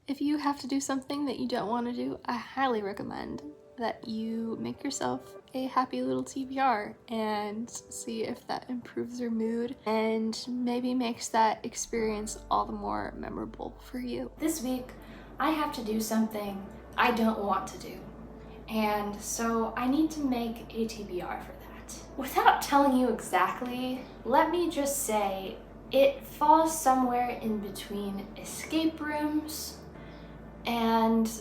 If you have to do something that you don't want to do, I highly recommend that you make yourself a happy little TBR and see if that improves your mood and maybe makes that experience all the more memorable for you. This week, I have to do something I don't want to do, and so I need to make a TBR for that. Without telling you exactly, let me just say it falls somewhere in between escape rooms and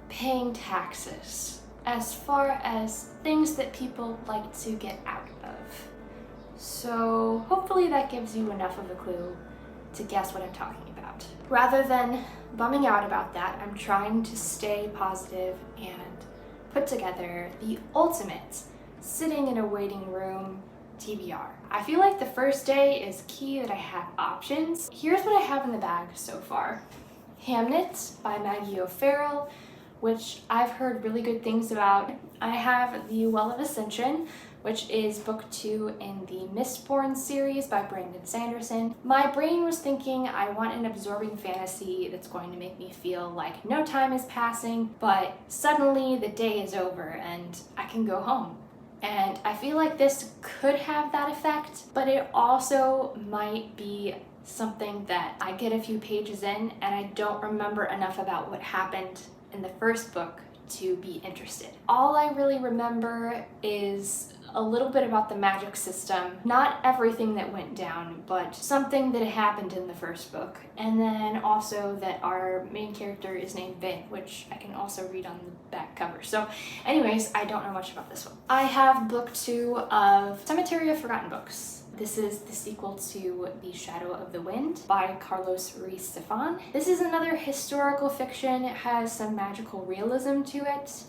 paying taxes, as far as things that people like to get out of. So hopefully that gives you enough of a clue to guess what I'm talking about. Rather than bumming out about that, I'm trying to stay positive and put together the ultimate sitting in a waiting room TBR. I feel like the first day is key that I have options. Here's what I have in the bag so far. Hamnet by Maggie O'Farrell, which I've heard really good things about. I have The Well of Ascension, which is book 2 in the Mistborn series by Brandon Sanderson. My brain was thinking I want an absorbing fantasy that's going to make me feel like no time is passing, but suddenly the day is over and I can go home. And I feel like this could have that effect, but it also might be something that I get a few pages in and I don't remember enough about what happened in the first book to be interested. All I really remember is a little bit about the magic system, not everything that went down, but something that happened in the first book, and then also that our main character is named Vin, which I can also read on the back cover. So anyways, I don't know much about this one. I have book 2 of Cemetery of Forgotten Books. This is the sequel to The Shadow of the Wind by Carlos Ruiz Zafón. This is another historical fiction. It has some magical realism to it.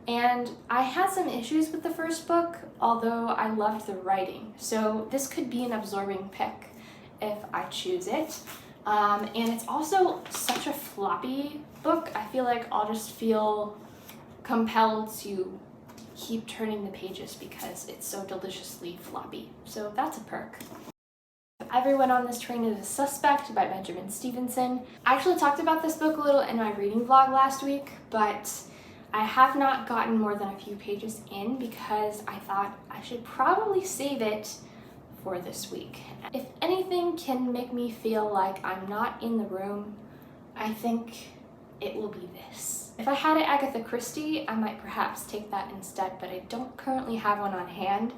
And I had some issues with the first book, although I loved the writing. So this could be an absorbing pick if I choose it. And it's also such a floppy book. I feel like I'll just feel compelled to keep turning the pages because it's so deliciously floppy. So that's a perk. Everyone on This Train is a Suspect by Benjamin Stevenson. I actually talked about this book a little in my reading vlog last week, but I have not gotten more than a few pages in because I thought I should probably save it for this week. If anything can make me feel like I'm not in the room, I think it will be this. If I had an Agatha Christie, I might perhaps take that instead, but I don't currently have one on hand,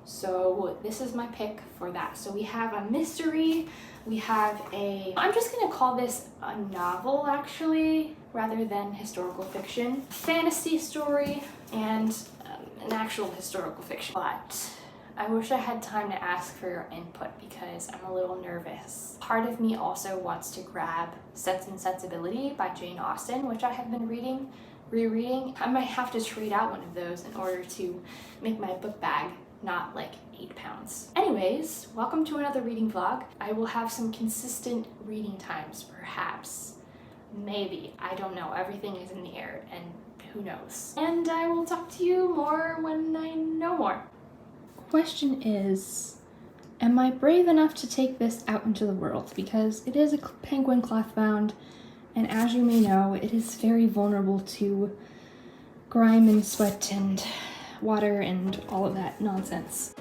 so this is my pick for that. So we have a mystery, we have I'm just gonna call this a novel actually, rather than historical fiction, fantasy story, and an actual historical fiction. But I wish I had time to ask for your input because I'm a little nervous. Part of me also wants to grab Sense and Sensibility by Jane Austen, which I have been rereading. I might have to trade out one of those in order to make my book bag not like 8 pounds. Anyways, welcome to another reading vlog. I will have some consistent reading times, perhaps. Maybe, I don't know. Everything is in the air and who knows. And I will talk to you more when I know more. Question is, am I brave enough to take this out into the world? Because it is a penguin cloth bound, and as you may know, it is very vulnerable to grime and sweat and water and all of that nonsense.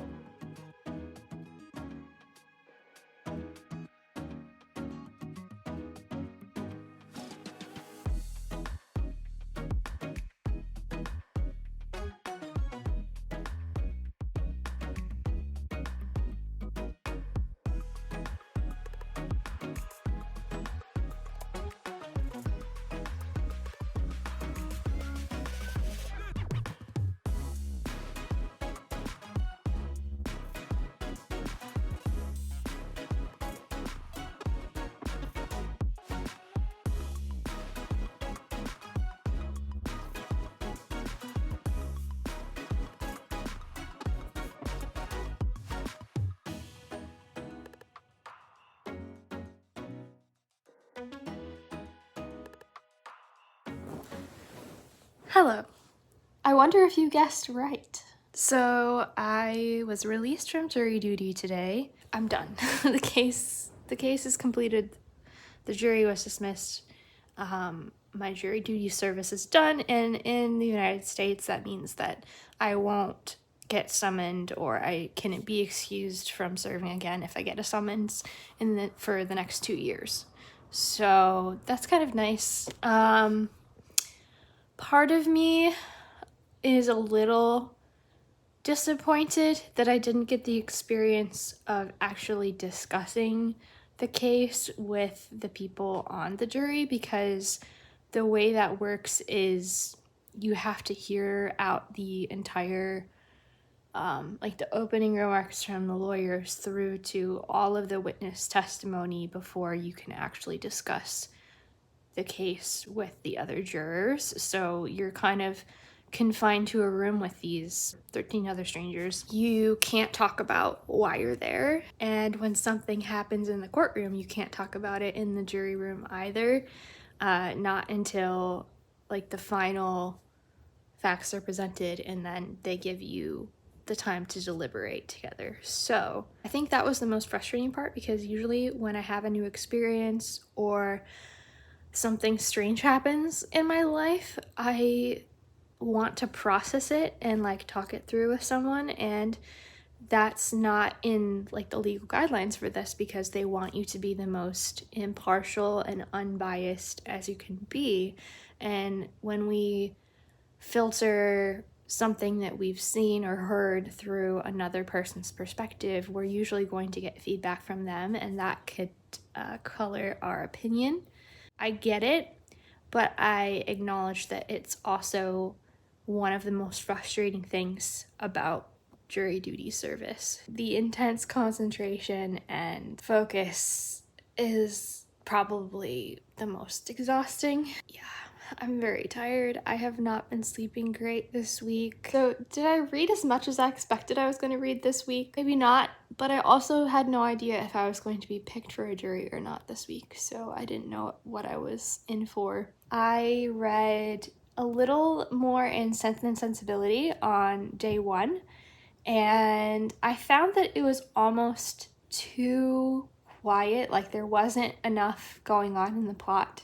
Hello. I wonder if you guessed right. So I was released from jury duty today. I'm done. The case is completed. The jury was dismissed. my jury duty service is done, and in the United States that means that I won't get summoned, or I can be excused from serving again if I get a summons for the next 2 years. So that's kind of nice. Part of me is a little disappointed that I didn't get the experience of actually discussing the case with the people on the jury, because the way that works is you have to hear out the entire like the opening remarks from the lawyers through to all of the witness testimony before you can actually discuss the case with the other jurors. So you're kind of confined to a room with these 13 other strangers. You can't talk about why you're there. And when something happens in the courtroom, you can't talk about it in the jury room either. Not until like the final facts are presented, and then they give you the time to deliberate together. So I think that was the most frustrating part, because usually when I have a new experience or something strange happens in my life, I want to process it and like talk it through with someone, and that's not in like the legal guidelines for this, because they want you to be the most impartial and unbiased as you can be. And when we filter something that we've seen or heard through another person's perspective, we're usually going to get feedback from them, and that could color our opinion. I get it, but I acknowledge that it's also one of the most frustrating things about jury duty service. The intense concentration and focus is probably the most exhausting. Yeah, I'm very tired. I have not been sleeping great this week. So did I read as much as I expected I was going to read this week? Maybe not, but I also had no idea if I was going to be picked for a jury or not this week, so I didn't know what I was in for. I read a little more in Sense and Sensibility on day 1, and I found that it was almost too quiet. Like there wasn't enough going on in the plot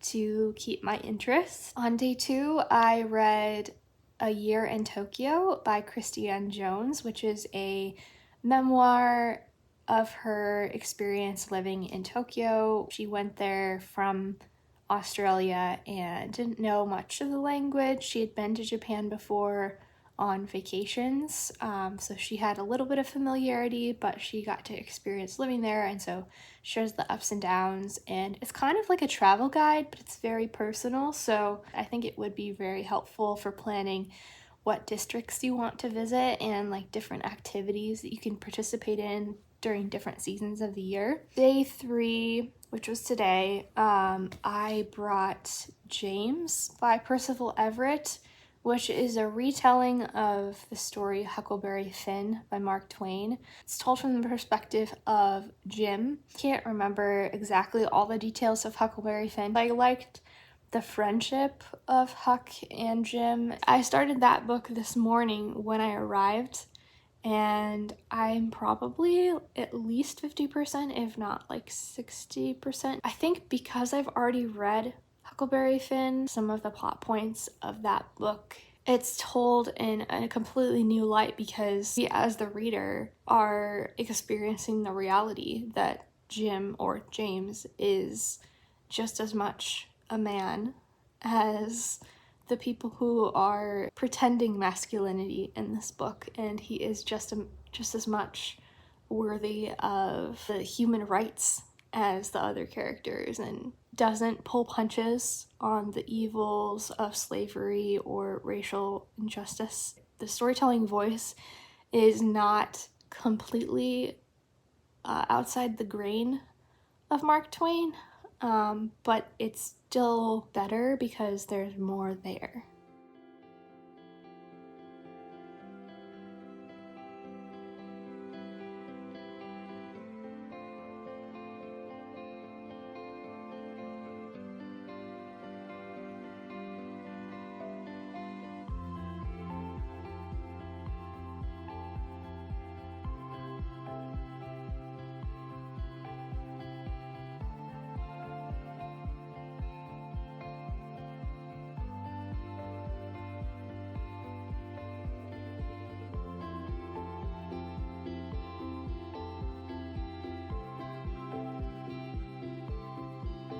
to keep my interest. On day 2, I read A Year in Tokyo by Christiane Jones, which is a memoir of her experience living in Tokyo. She went there from Australia and didn't know much of the language. She had been to Japan before on vacations, so she had a little bit of familiarity, but she got to experience living there, and so shows the ups and downs. And it's kind of like a travel guide, but it's very personal, so I think it would be very helpful for planning what districts you want to visit and like different activities that you can participate in during different seasons of the year. Day 3, which was today, I brought James by Percival Everett, which is a retelling of the story Huckleberry Finn by Mark Twain. It's told from the perspective of Jim. Can't remember exactly all the details of Huckleberry Finn, but I liked the friendship of Huck and Jim. I started that book this morning when I arrived, and I'm probably at least 50%, if not like 60%. I think because I've already read Huckleberry Finn, some of the plot points of that book, it's told in a completely new light, because we as the reader are experiencing the reality that Jim or James is just as much a man as the people who are pretending masculinity in this book, and he is just as much worthy of the human rights as the other characters, and doesn't pull punches on the evils of slavery or racial injustice. The storytelling voice is not completely outside the grain of Mark Twain, but it's still better because there's more there.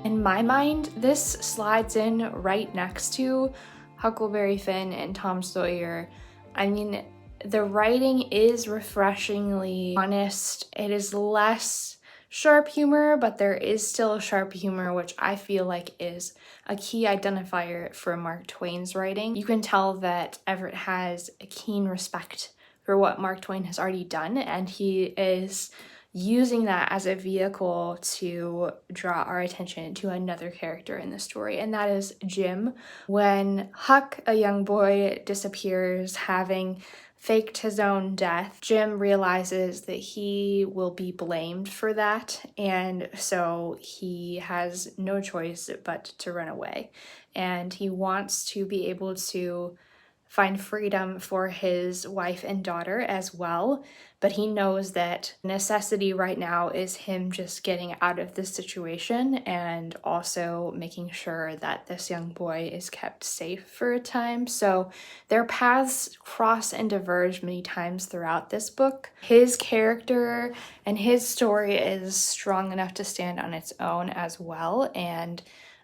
In my mind, this slides in right next to Huckleberry Finn and Tom Sawyer. I mean, the writing is refreshingly honest. It is less sharp humor, but there is still sharp humor, which I feel like is a key identifier for Mark Twain's writing. You can tell that Everett has a keen respect for what Mark Twain has already done, and he is using that as a vehicle to draw our attention to another character in the story, and that is Jim. When Huck, a young boy, disappears, having faked his own death, Jim realizes that he will be blamed for that, and so he has no choice but to run away. And he wants to be able to find freedom for his wife and daughter as well, but he knows that necessity right now is him just getting out of this situation and also making sure that this young boy is kept safe for a time. So their paths cross and diverge many times throughout this book. His character and his story is strong enough to stand on its own as well, and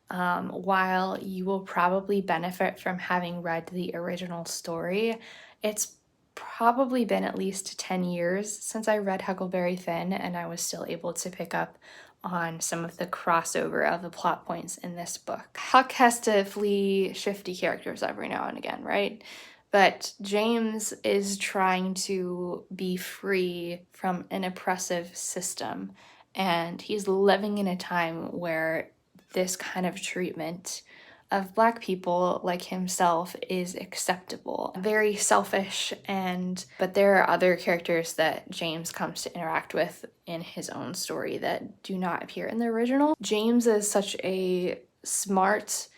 while you will probably benefit from having read the original story, it's probably been at least 10 years since I read Huckleberry Finn, and I was still able to pick up on some of the crossover of the plot points in this book. Huck has to flee shifty characters every now and again, right? But James is trying to be free from an oppressive system, and he's living in a time where this kind of treatment of Black people like himself is acceptable. Very selfish, but there are other characters that James comes to interact with in his own story that do not appear in the original. James is such a smart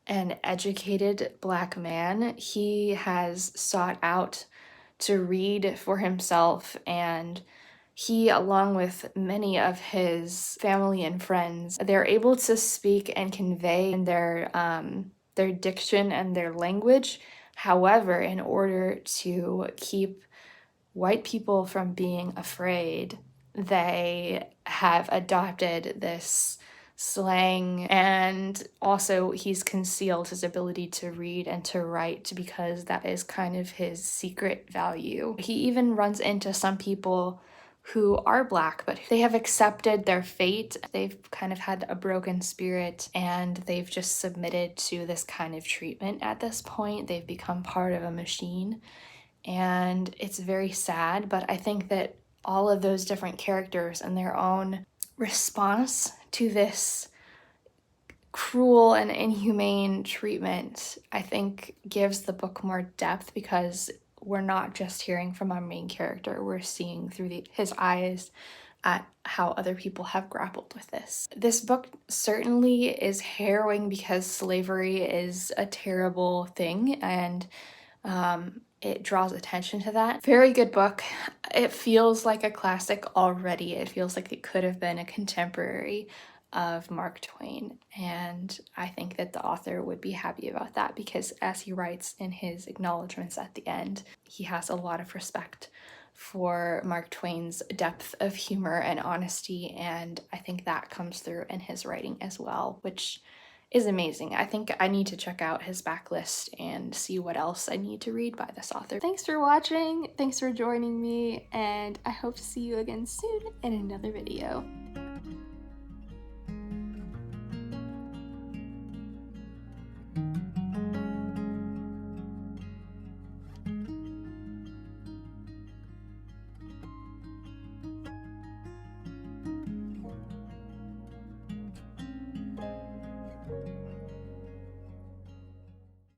and educated Black man. He has sought out to read for himself, and he, along with many of his family and friends, they're able to speak and convey in their diction and their language. However, in order to keep white people from being afraid, they have adopted this slang, and also he's concealed his ability to read and to write because that is kind of his secret value. He even runs into some people who are Black, but they have accepted their fate. They've kind of had a broken spirit, and they've just submitted to this kind of treatment at this point. They've become part of a machine, and it's very sad, but I think that all of those different characters and their own response to this cruel and inhumane treatment, I think, gives the book more depth, because we're not just hearing from our main character, we're seeing through his eyes at how other people have grappled with this. This book certainly is harrowing because slavery is a terrible thing, and it draws attention to that. Very good book. It feels like a classic already. It feels like it could have been a contemporary of Mark Twain, and I think that the author would be happy about that, because as he writes in his acknowledgments at the end, he has a lot of respect for Mark Twain's depth of humor and honesty, and I think that comes through in his writing as well, which is amazing. I think I need to check out his backlist and see what else I need to read by this author. Thanks for watching, thanks for joining me, and I hope to see you again soon in another video.